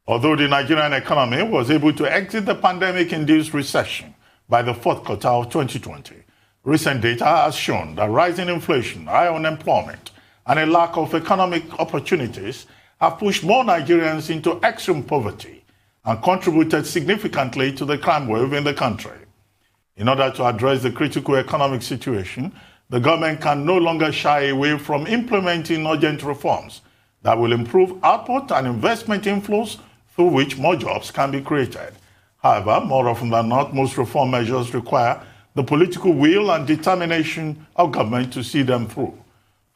Although the Nigerian economy was able to exit the pandemic-induced recession by the fourth quarter of 2020, recent data has shown that rising inflation, high unemployment, and a lack of economic opportunities have pushed more Nigerians into extreme poverty and contributed significantly to the crime wave in the country. In order to address the critical economic situation, the government can no longer shy away from implementing urgent reforms that will improve output and investment inflows through which more jobs can be created. However, more often than not, most reform measures require the political will and determination of government to see them through.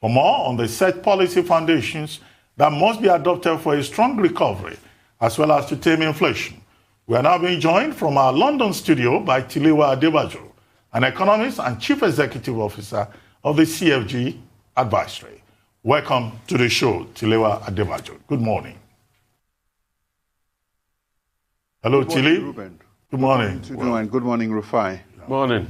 For more on the set policy foundations that must be adopted for a strong recovery, as well as to tame inflation, we are now being joined from our London studio by Tilewa Adebajo, an economist and chief executive officer of the CFG Advisory. Welcome to the show, Tilewa Adebajo. Good morning. Hello, Tile. Ruben. Good morning. And good morning, Rufai. Morning.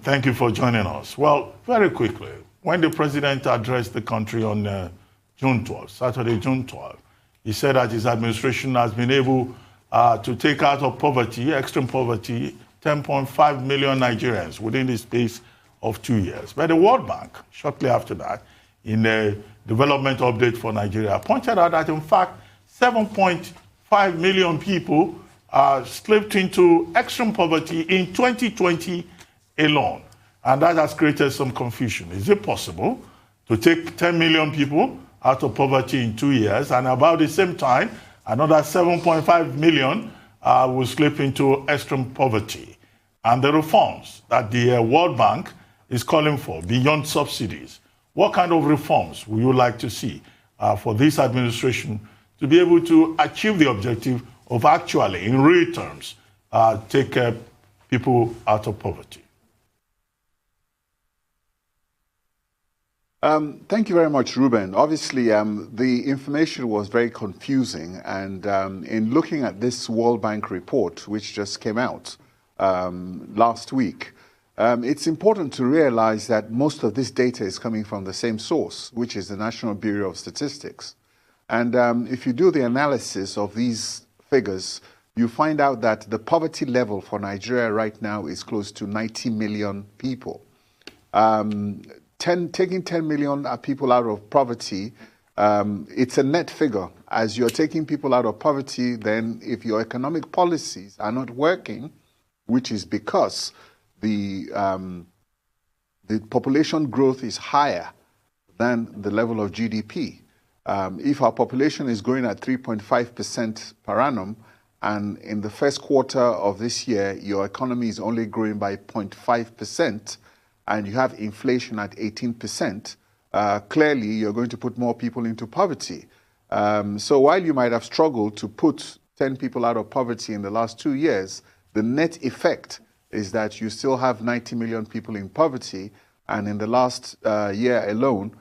Thank you for joining us. Well, very quickly, when the president addressed the country on Saturday, June 12, he said that his administration has been able to take out of poverty, extreme poverty, 10.5 million Nigerians within the space of 2 years. But the World Bank, shortly after that, in a development update for Nigeria, pointed out that, in fact, 7.5 million people slipped into extreme poverty in 2020 alone. And that has created some confusion. Is it possible to take 10 million people out of poverty in 2 years, and about the same time, another 7.5 million will slip into extreme poverty? And the reforms that the World Bank is calling for beyond subsidies, what kind of reforms would you like to see for this administration to be able to achieve the objective of actually, in real terms, take people out of poverty? Thank you very much, Ruben. Obviously, the information was very confusing, and in looking at this World Bank report, which just came out last week, it's important to realize that most of this data is coming from the same source, which is the National Bureau of Statistics. And if you do the analysis of these figures, you find out that the poverty level for Nigeria right now is close to 90 million people. Taking 10 million people out of poverty, it's a net figure. As you're taking people out of poverty, then if your economic policies are not working, which is because the population growth is higher than the level of GDP. If our population is growing at 3.5% per annum, and in the first quarter of this year, your economy is only growing by 0.5%, and you have inflation at 18%, clearly you're going to put more people into poverty. So while you might have struggled to put 10 people out of poverty in the last 2 years, the net effect is that you still have 90 million people in poverty, and in the last year alone,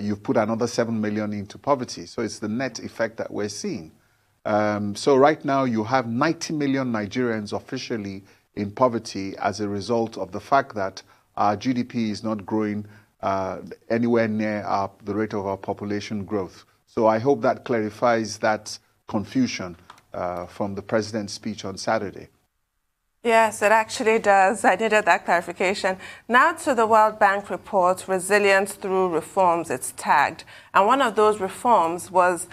you've put another 7 million into poverty. So it's the net effect that we're seeing. So right now you have 90 million Nigerians officially in poverty as a result of the fact that our GDP is not growing anywhere near the rate of our population growth. So I hope that clarifies that confusion from the president's speech on Saturday. Yes, it actually does. I needed that clarification. Now to the World Bank report, Resilience Through Reforms, it's tagged. And one of those reforms was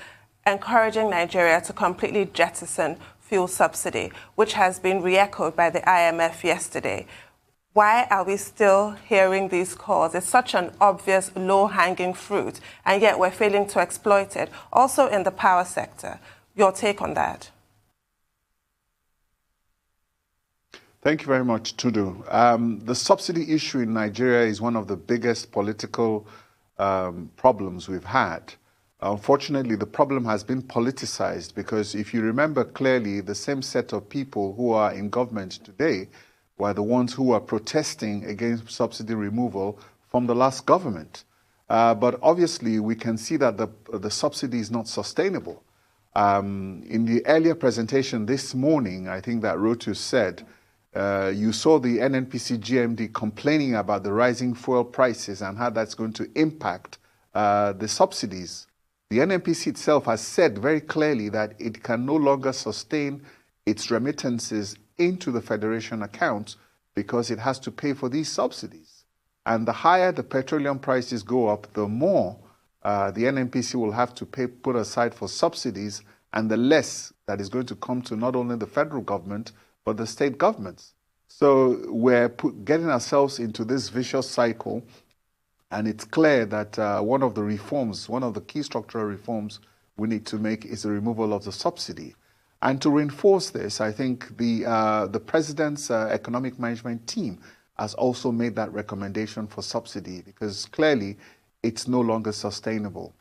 encouraging Nigeria to completely jettison fuel subsidy, which has been re-echoed by the IMF yesterday. Why are we still hearing these calls? It's such an obvious low-hanging fruit, and yet we're failing to exploit it. Also in the power sector. Your take on that? Thank you very much, Tudu. The subsidy issue in Nigeria is one of the biggest political problems we've had. Unfortunately, the problem has been politicized because if you remember clearly, the same set of people who are in government today were the ones who are protesting against subsidy removal from the last government. But obviously, we can see that the subsidy is not sustainable. In the earlier presentation this morning, I think that Rotu said, you saw the NNPC GMD complaining about the rising fuel prices and how that's going to impact the subsidies The NNPC itself has said very clearly that it can no longer sustain its remittances into the Federation account because it has to pay for these subsidies. And the higher the petroleum prices go up, the more the NNPC will have to put aside for subsidies, and the less that is going to come to not only the federal government, but the state governments. So we're getting ourselves into this vicious cycle, and it's clear that one of the key structural reforms we need to make is the removal of the subsidy. And to reinforce this, I think the president's economic management team has also made that recommendation for subsidy, because clearly it's no longer sustainable.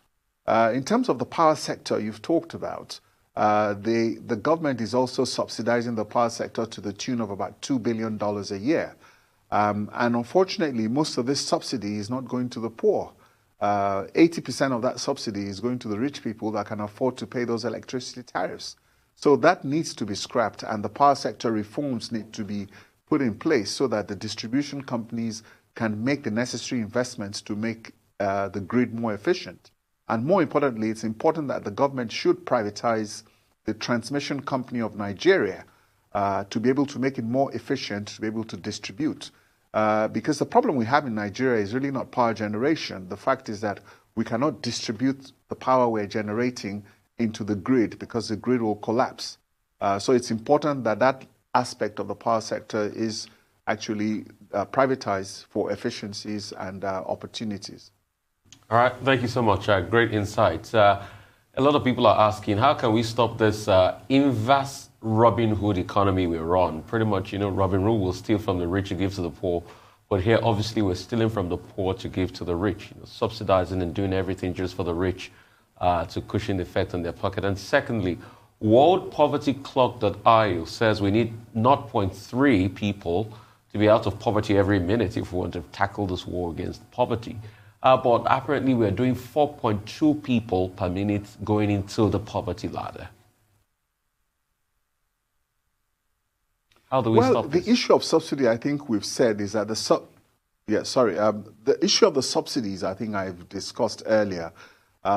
In terms of the power sector you've talked about, the government is also subsidizing the power sector to the tune of about $2 billion a year. And unfortunately, most of this subsidy is not going to the poor. 80% of that subsidy is going to the rich people that can afford to pay those electricity tariffs. So that needs to be scrapped, and the power sector reforms need to be put in place so that the distribution companies can make the necessary investments to make the grid more efficient. And more importantly, it's important that the government should privatize the transmission company of Nigeria to be able to make it more efficient, to be able to distribute. Because the problem we have in Nigeria is really not power generation. The fact is that we cannot distribute the power we're generating into the grid because the grid will collapse. So it's important that that aspect of the power sector is actually privatized for efficiencies and opportunities. All right, thank you so much. Great insights. A lot of people are asking, how can we stop this inverse Robin Hood economy we're on? Pretty much, Robin Hood will steal from the rich to give to the poor. But here, obviously, we're stealing from the poor to give to the rich, subsidizing and doing everything just for the rich to cushion the effect on their pocket. And secondly, World Poverty Clock.io says we need 0.3 people to be out of poverty every minute if we want to tackle this war against poverty. But apparently we're doing 4.2 people per minute going into the poverty ladder. How do we stop this? The issue of subsidy, I think we've said, is that the issue of the subsidies, I think I've discussed earlier.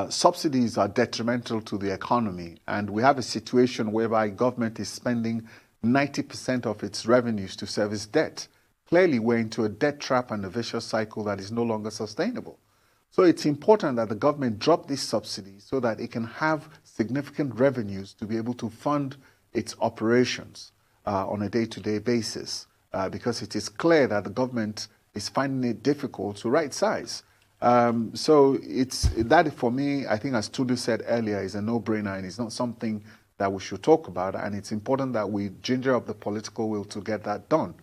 Subsidies are detrimental to the economy, and we have a situation whereby government is spending 90% of its revenues to service debt. Clearly, we're into a debt trap and a vicious cycle that is no longer sustainable. So it's important that the government drop these subsidies so that it can have significant revenues to be able to fund its operations on a day-to-day basis, because it is clear that the government is finding it difficult to right size. So that, for me, I think, as Tulu said earlier, is a no-brainer, and it's not something that we should talk about, and it's important that we ginger up the political will to get that done.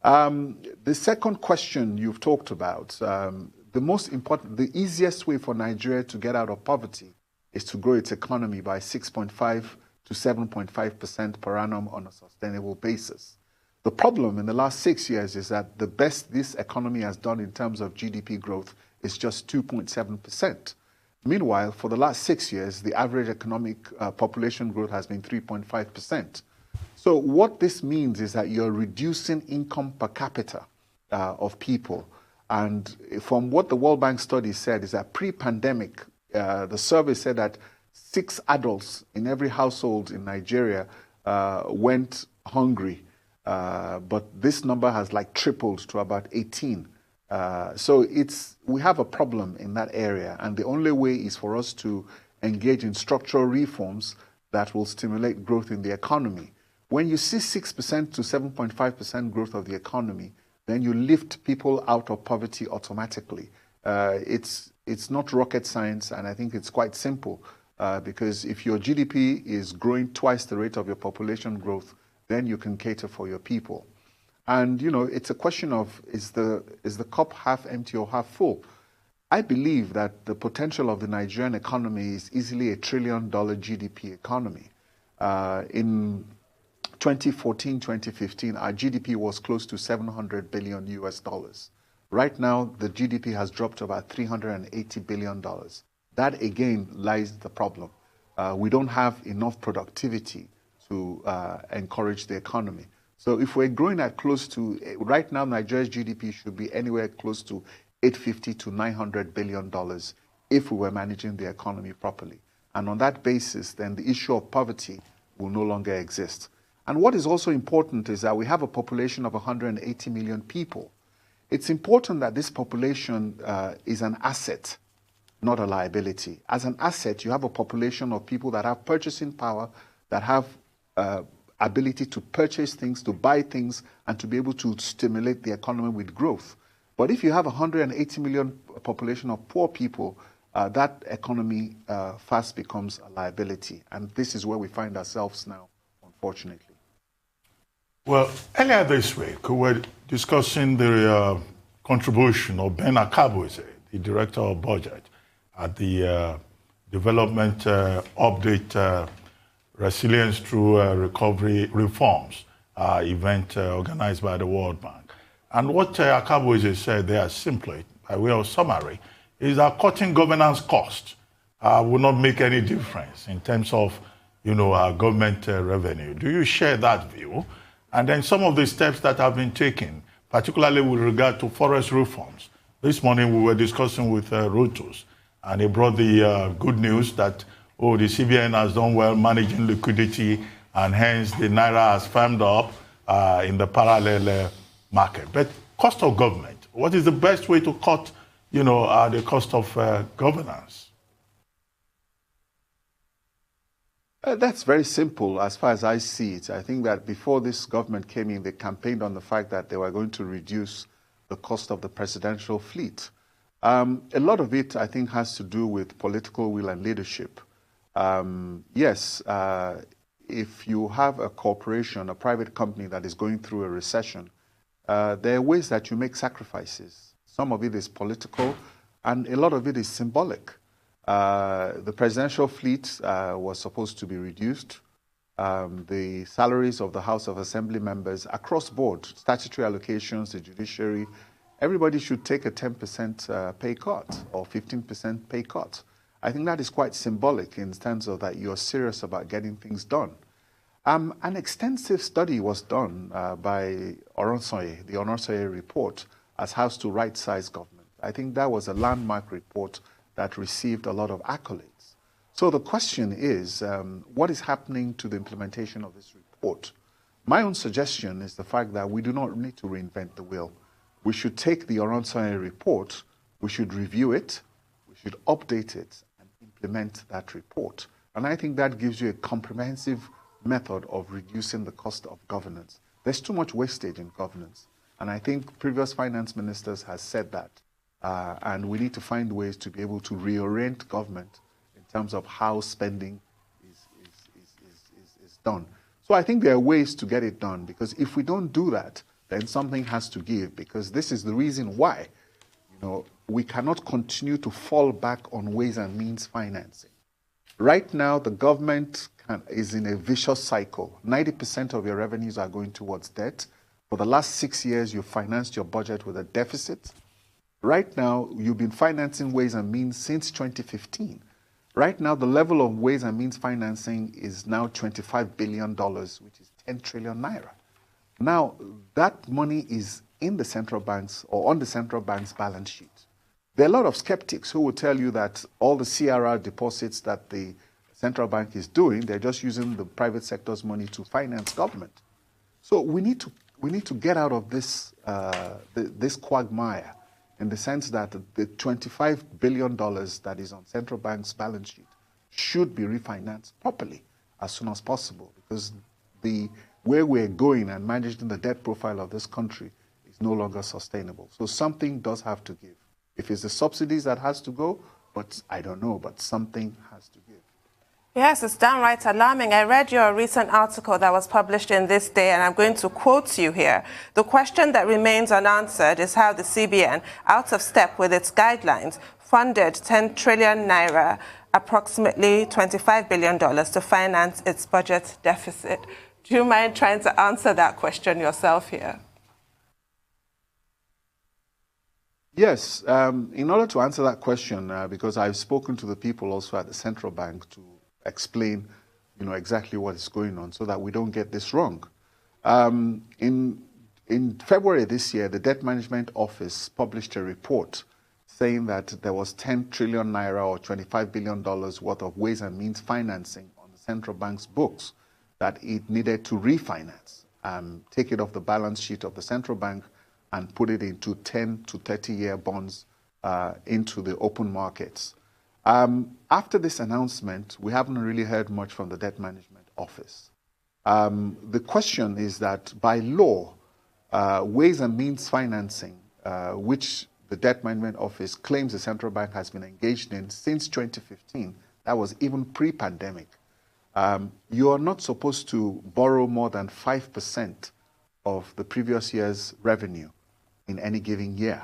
The second question you've talked about, the easiest way for Nigeria to get out of poverty is to grow its economy by 6.5 to 7.5% per annum on a sustainable basis. The problem in the last 6 years is that the best this economy has done in terms of GDP growth is just 2.7%. Meanwhile, for the last 6 years, the average economic population growth has been 3.5%. So what this means is that you're reducing income per capita of people. And from what the World Bank study said is that pre-pandemic, the survey said that 6 adults in every household in Nigeria went hungry. But this number has tripled to about 18. So we have a problem in that area, and the only way is for us to engage in structural reforms that will stimulate growth in the economy. When you see 6% to 7.5% growth of the economy, then you lift people out of poverty automatically. It's not rocket science, and I think it's quite simple, because if your GDP is growing twice the rate of your population growth, then you can cater for your people. And, it's a question of, is the cup half empty or half full? I believe that the potential of the Nigerian economy is easily $1 trillion GDP economy. In 2014, 2015, our GDP was close to $700 billion US. Right now, the GDP has dropped to about $380 billion. That, again, lies the problem. We don't have enough productivity to encourage the economy. So if we're growing at close to, right now, Nigeria's GDP should be anywhere close to $850 to $900 billion. if we were managing the economy properly. And on that basis, then the issue of poverty will no longer exist. And what is also important is that we have a population of 180 million people. It's important that this population is an asset, not a liability. As an asset, you have a population of people that have purchasing power, that have ability to purchase things, to buy things, and to be able to stimulate the economy with growth. But if you have 180 million population of poor people, that economy fast becomes a liability. And this is where we find ourselves now, unfortunately. Well, earlier this week, we were discussing the contribution of Ben Akabueze, the Director of Budget, at the Development Update Resilience Through Recovery Reforms event organized by the World Bank. And what Akabueze said there simply, by way of summary, is that cutting governance costs will not make any difference in terms of, our government revenue. Do you share that view? And then some of the steps that have been taken, particularly with regard to forest reforms. This morning we were discussing with Rotus, and he brought the good news that, the CBN has done well managing liquidity, and hence the Naira has firmed up in the parallel market. But cost of government, what is the best way to cut, the cost of governance? That's very simple as far as I see it. I think that before this government came in, they campaigned on the fact that they were going to reduce the cost of the presidential fleet. A lot of it, I think, has to do with political will and leadership. Yes, if you have a corporation, a private company that is going through a recession, there are ways that you make sacrifices. Some of it is political, and a lot of it is symbolic. The presidential fleet was supposed to be reduced. The salaries of the House of Assembly members across board, statutory allocations, the judiciary, everybody should take a 10% pay cut or 15% pay cut. I think that is quite symbolic in terms of that you're serious about getting things done. An extensive study was done by Oronsoye, the Oronsoye report, as how to right-size government. I think that was a landmark report that received a lot of accolades. So the question is, what is happening to the implementation of this report? My own suggestion is the fact that we do not need to reinvent the wheel. We should take the Oronsoye report, we should review it, we should update it, and implement that report. And I think that gives you a comprehensive method of reducing the cost of governance. There's too much wastage in governance. And I think previous finance ministers have said that. And we need to find ways to be able to reorient government in terms of how spending is done. So I think there are ways to get it done, because if we don't do that, then something has to give, because this is the reason why, we cannot continue to fall back on ways and means financing. Right now, the government is in a vicious cycle. 90% of your revenues are going towards debt. For the last 6 years, you've financed your budget with a deficit. Right now, you've been financing ways and means since 2015. Right now, the level of ways and means financing is now $25 billion, which is 10 trillion naira. Now, that money is in the central banks or on the central bank's balance sheet. There are a lot of skeptics who will tell you that all the CRR deposits that the central bank is doing, they're just using the private sector's money to finance government. So we need to get out of this this quagmire, in the sense that the $25 billion that is on central bank's balance sheet should be refinanced properly as soon as possible, because the way we're going and managing the debt profile of this country is no longer sustainable. So something does have to give. If it's the subsidies that has to go, but I don't know, but something has to give. Yes, it's downright alarming. I read your recent article that was published in This Day, and I'm going to quote you here. The question that remains unanswered is how the CBN, out of step with its guidelines, funded 10 trillion naira, approximately $25 billion, to finance its budget deficit. Do you mind trying to answer that question yourself here? Yes. In order to answer that question, because I've spoken to the people also at the central bank to explain, exactly what is going on, so that we don't get this wrong. In February this year, the Debt Management Office published a report saying that there was 10 trillion naira or $25 billion worth of ways and means financing on the central bank's books that it needed to refinance, take it off the balance sheet of the central bank and put it into 10 to 30-year bonds into the open markets. After this announcement, we haven't really heard much from the Debt Management Office. The question is that by law, ways and means financing, which the Debt Management Office claims the central bank has been engaged in since 2015, that was even pre-pandemic, you are not supposed to borrow more than 5% of the previous year's revenue in any given year.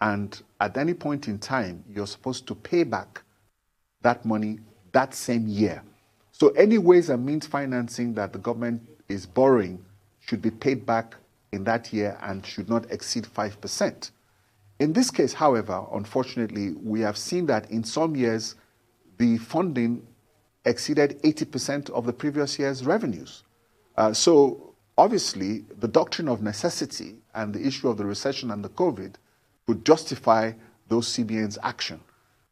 And at any point in time, you're supposed to pay back that money that same year. So any ways and means financing that the government is borrowing should be paid back in that year and should not exceed 5%. In this case, however, unfortunately, we have seen that in some years, the funding exceeded 80% of the previous year's revenues. So obviously, the doctrine of necessity and the issue of the recession and the COVID would justify those CBN's action.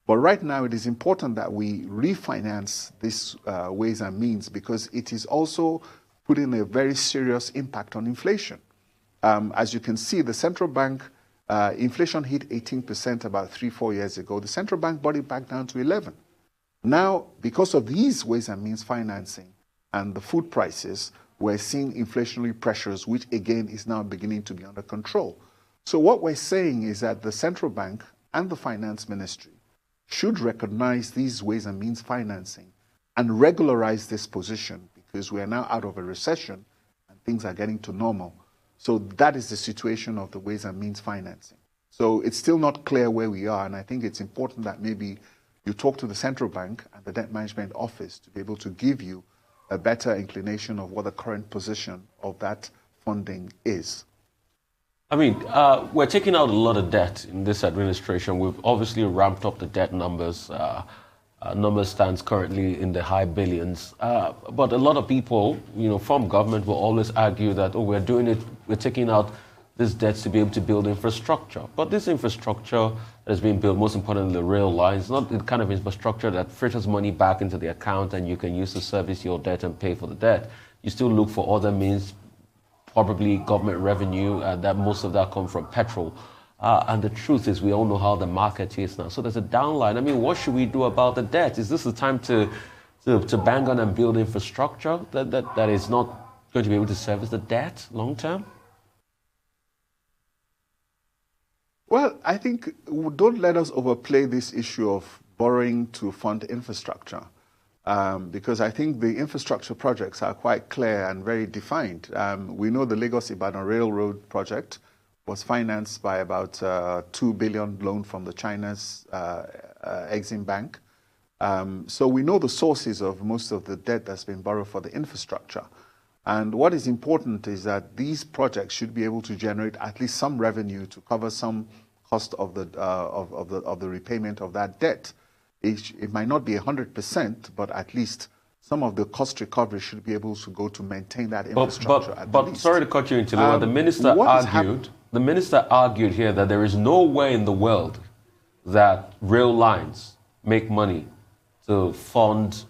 But right now, it is important that we refinance these ways and means because it is also putting a very serious impact on inflation. As you can see, the central bank, inflation hit 18% about 3-4 years ago. The central bank brought it back down to 11. Now, because of these ways and means financing and the food prices, we're seeing inflationary pressures, which again is now beginning to be under control. So what we're saying is that the central bank and the finance ministry should recognize these ways and means financing and regularize this position because we are now out of a recession and things are getting to normal. So that is the situation of the ways and means financing. So it's still not clear where we are, and I think it's important that maybe you talk to the central bank and the Debt Management Office to be able to give you a better inclination of what the current position of that funding is. I mean, we're taking out a lot of debt in this administration. We've obviously ramped up the debt numbers. Number stands currently in the high billions. But a lot of people, from government will always argue that, oh, we're doing it, we're taking out this debt to be able to build infrastructure. But this infrastructure that is being built, most importantly, the rail lines, not the kind of infrastructure that fritters money back into the account and you can use to service your debt and pay for the debt. You still look for other means, probably government revenue, that most of that come from petrol. And the truth is, we all know how the market is now. So there's a downline. I mean, what should we do about the debt? Is this the time to bang on and build infrastructure that is not going to be able to service the debt long term? Well, I think don't let us overplay this issue of borrowing to fund infrastructure. Because I think the infrastructure projects are quite clear and very defined. We know the Lagos-Ibadan Railroad project was financed by about 2 billion loan from the China's Exim Bank. So we know the sources of most of the debt that's been borrowed for the infrastructure. And what is important is that these projects should be able to generate at least some revenue to cover some cost of the repayment of that debt. It might not be 100%, but at least some of the cost recovery should be able to go to maintain that infrastructure. But sorry to cut you into Tilewa. The minister argued here that there is no way in the world that rail lines make money to fund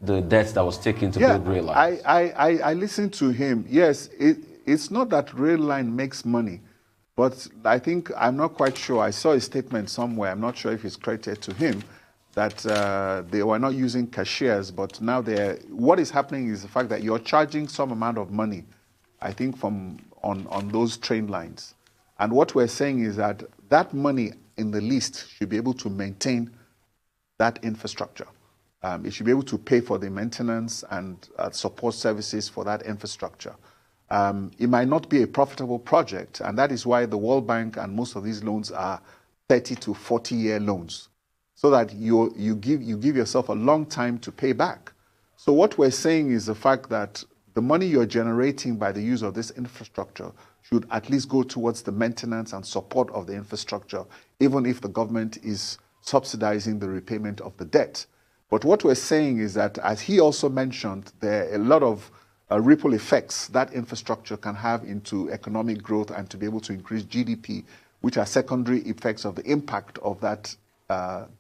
the debt that was taken to build rail lines. I listened to him. Yes, it's not that rail line makes money, but I think, I'm not quite sure. I saw a statement somewhere. I'm not sure if it's credited to him, that they were not using cashiers, but now what is happening is the fact that you're charging some amount of money, I think, on those train lines. And what we're saying is that that money in the least should be able to maintain that infrastructure. It should be able to pay for the maintenance and support services for that infrastructure. It might not be a profitable project, and that is why the World Bank and most of these loans are 30 to 40-year loans, so that you give yourself a long time to pay back. So what we're saying is the fact that the money you're generating by the use of this infrastructure should at least go towards the maintenance and support of the infrastructure, even if the government is subsidizing the repayment of the debt. But what we're saying is that, as he also mentioned, there are a lot of ripple effects that infrastructure can have into economic growth and to be able to increase GDP which are secondary effects of the impact of that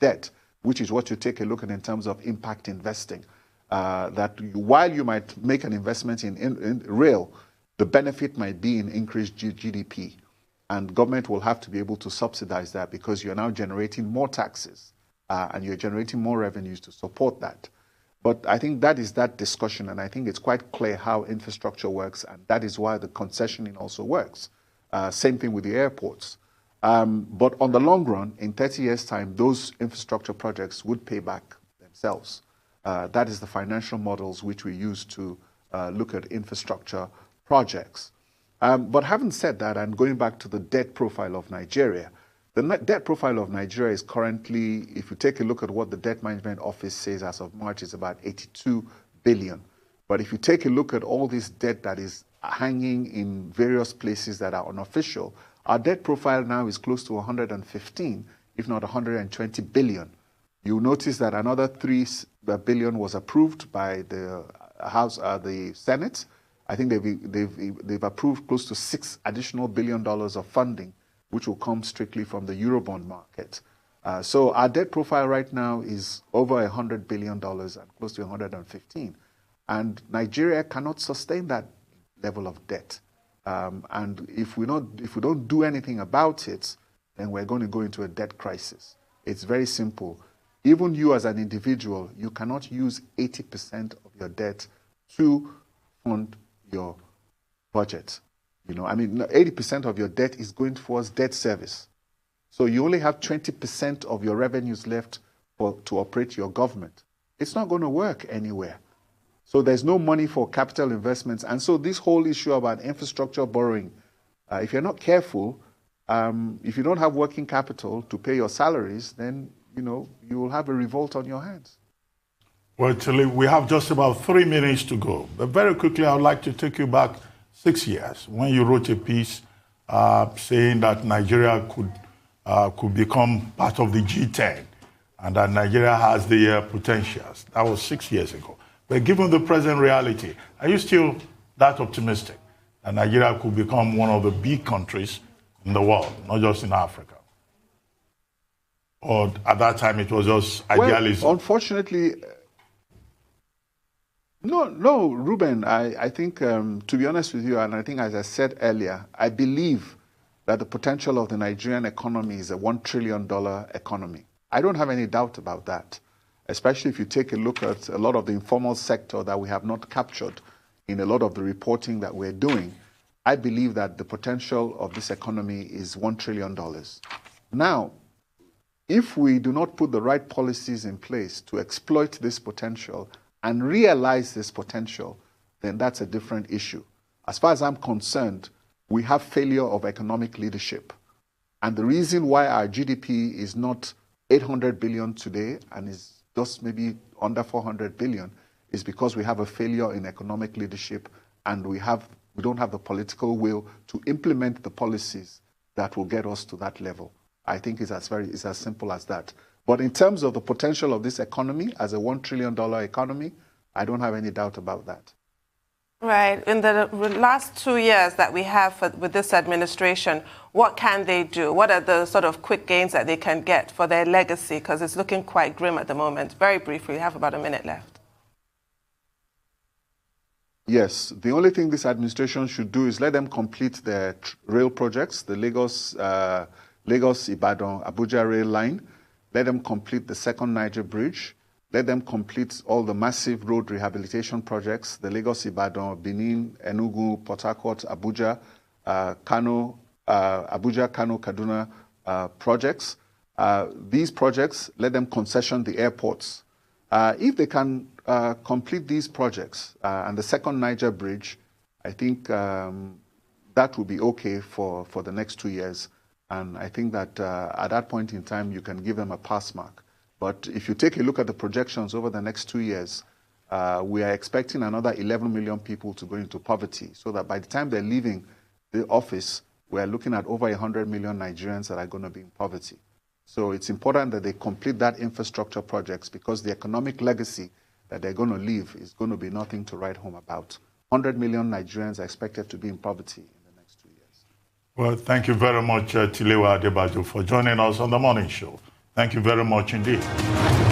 debt, which is what you take a look at in terms of impact investing. While you might make an investment in rail, the benefit might be in increased GDP. And government will have to be able to subsidize that because you're now generating more taxes and you're generating more revenues to support that. But I think that is that discussion, and I think it's quite clear how infrastructure works, and that is why the concessioning also works. Same thing with the airports. But on the long run, in 30 years' time, those infrastructure projects would pay back themselves. That is the financial models which we use to look at infrastructure projects. But having said that, and going back to the debt profile of Nigeria, the debt profile of Nigeria is currently, if you take a look at what the Debt Management Office says as of March, it's about 82 billion. But if you take a look at all this debt that is hanging in various places that are unofficial, our debt profile now is close to 115, if not 120 billion. You'll notice that another 3 billion was approved by the House, the Senate. I think they've approved close to $6 additional billion of funding, which will come strictly from the Eurobond market. So our debt profile right now is over $100 billion and close to 115. And Nigeria cannot sustain that level of debt. And if we don't do anything about it, then we're going to go into a debt crisis. It's very simple. Even you as an individual, you cannot use 80% of your debt to fund your budget. 80% of your debt is going towards debt service. So you only have 20% of your revenues left to operate your government. It's not going to work anywhere. So there's no money for capital investments. And so this whole issue about infrastructure borrowing, if you're not careful, if you don't have working capital to pay your salaries, then you will have a revolt on your hands. Well, Tilly, we have just about 3 minutes to go. But very quickly, I would like to take you back 6 years when you wrote a piece saying that Nigeria could become part of the G10 and that Nigeria has the potentials. That was 6 years ago. But given the present reality, are you still that optimistic that Nigeria could become one of the big countries in the world, not just in Africa? Or at that time it was just idealism? Well, unfortunately, no, Ruben, I think, to be honest with you, and I think as I said earlier, I believe that the potential of the Nigerian economy is a $1 trillion economy. I don't have any doubt about that, especially if you take a look at a lot of the informal sector that we have not captured in a lot of the reporting that we're doing. I believe that the potential of this economy is $1 trillion. Now, if we do not put the right policies in place to exploit this potential and realize this potential, then that's a different issue. As far as I'm concerned, we have failure of economic leadership. And the reason why our GDP is not 800 billion today and is just maybe under 400 billion is because we have a failure in economic leadership and we don't have the political will to implement the policies that will get us to that level. I think it's as simple as that. But in terms of the potential of this economy as a $1 trillion economy, I don't have any doubt about that. Right. In the last 2 years that we have with this administration, what can they do? What are the sort of quick gains that they can get for their legacy? Because it's looking quite grim at the moment. Very briefly, we have about a minute left. Yes. The only thing this administration should do is let them complete their rail projects, the Lagos-Ibadan, Abuja rail line. Let them complete the second Niger bridge. Let them complete all the massive road rehabilitation projects, the Lagos-Ibadan, Benin, Enugu, Port Harcourt, Abuja, Kano, Kaduna projects. These projects, let them concession the airports. If they can complete these projects and the second Niger bridge, I think that will be okay for the next 2 years. And I think that at that point in time, you can give them a pass mark. But if you take a look at the projections over the next 2 years, we are expecting another 11 million people to go into poverty. So that by the time they're leaving the office, we're looking at over 100 million Nigerians that are going to be in poverty. So it's important that they complete that infrastructure projects because the economic legacy that they're going to leave is going to be nothing to write home about. 100 million Nigerians are expected to be in poverty in the next 2 years. Well, thank you very much, Tilewa Adebajo, for joining us on the morning show. Thank you very much indeed.